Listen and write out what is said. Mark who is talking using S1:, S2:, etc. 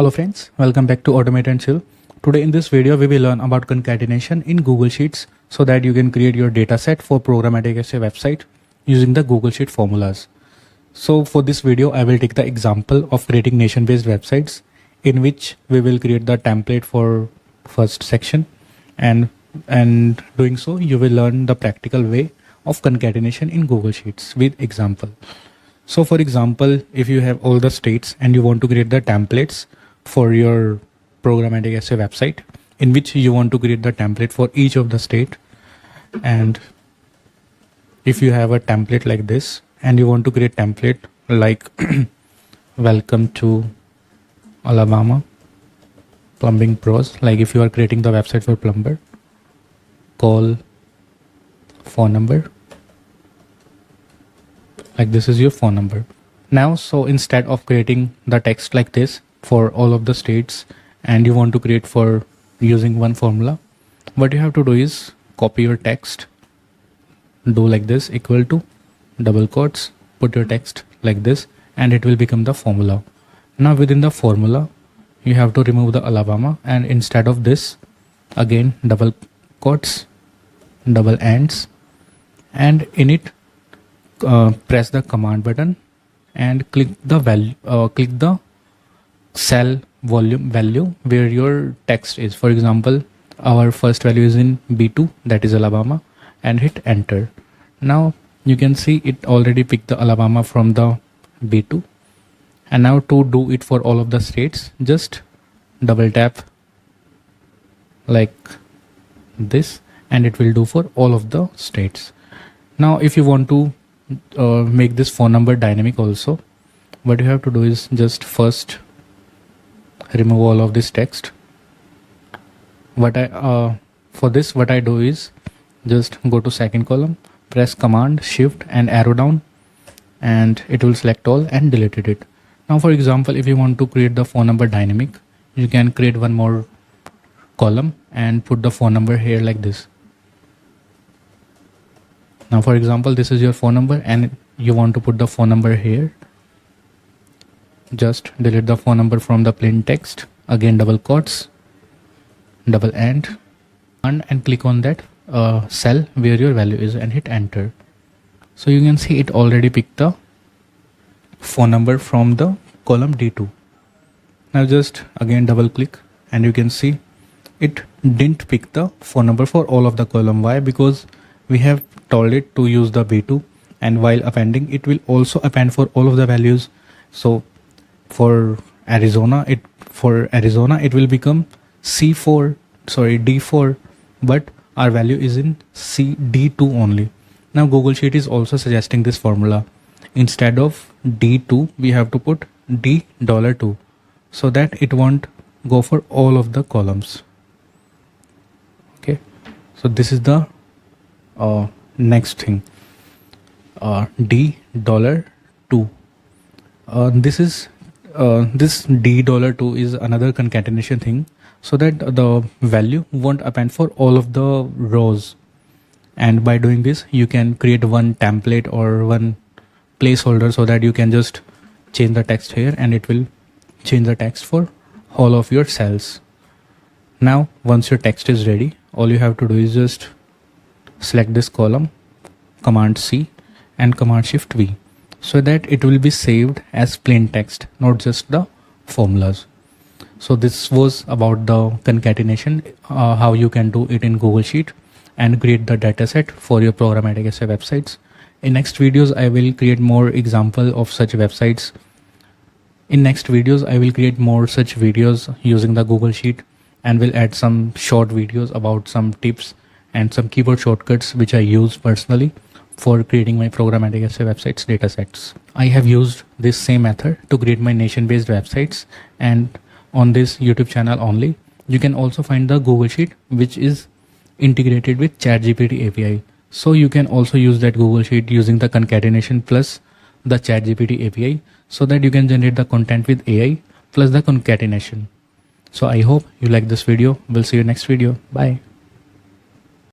S1: Hello friends, welcome back to Automate and Chill. Today in this video we will learn about concatenation in Google Sheets so that you can create your data set for programmatic SEO website using the Google Sheet formulas. So for this video I will take the example of creating nation based websites in which we will create the template for first section, and doing so you will learn the practical way of concatenation in Google Sheets with example. So for example, if you have all the states and you want to create the templates for your programmatic SEO website in which you want to create the template for each of the state, and if you have a template like this and you want to create template like welcome to Alabama plumbing pros, like if you are creating the website for plumber, call phone number, like this is your phone number. Now so instead of creating the text like this for all of the states and you want to create for using one formula, what you have to do is copy your text, do like this, equal to, double quotes, put your text like this, and it will become the formula. Now within the formula you have to remove the Alabama, and instead of this again double quotes, double ands, and in it press the command button and click the value, click the cell volume value where your text is. For example, our first value is in B2, that is Alabama, and hit enter. Now you can see it already picked the Alabama from the B2, and now to do it for all of the states, just double tap like this and it will do for all of the states. Now if you want to make this phone number dynamic also, what you have to do is just first remove all of this text. What I do is just go to second column, press command shift and arrow down, and it will select all and deleted it. Now for example, if you want to create the phone number dynamic, you can create one more column and put the phone number here like this. Now for example, this is your phone number and you want to put the phone number here. Just delete the phone number from the plain text, again double quotes, double and click on that cell where your value is and hit enter. So you can see it already picked the phone number from the column D2. Now just again double click and you can see it didn't pick the phone number for all of the column. Why? Because we have told it to use the B2, and while appending it will also append for all of the values. So for Arizona it will become D4, but our value is in D2 only. Now Google Sheet is also suggesting this formula. Instead of D2 we have to put $2 so that it won't go for all of the columns. Okay, so this is the next thing, $2. This $2 is another concatenation thing, so that the value won't append for all of the rows. And by doing this you can create one template or one placeholder so that you can just change the text here and it will change the text for all of your cells. Now once your text is ready, all you have to do is just select this column, command C and command shift V, so that it will be saved as plain text, not just the formulas. So this was about the concatenation, how you can do it in Google Sheet and create the dataset for your programmatic SEO websites. In next videos I will create more example of such websites. In next videos I will create more such videos using the Google Sheet, and will add some short videos about some tips and some keyboard shortcuts which I use personally for creating my programmatic SEO websites datasets. I have used this same method to create my nation-based websites, and on this YouTube channel only. You can also find the Google Sheet which is integrated with ChatGPT API. So you can also use that Google Sheet using the concatenation plus the ChatGPT API, so that you can generate the content with AI plus the concatenation. So I hope you like this video. We'll see you next video. Bye.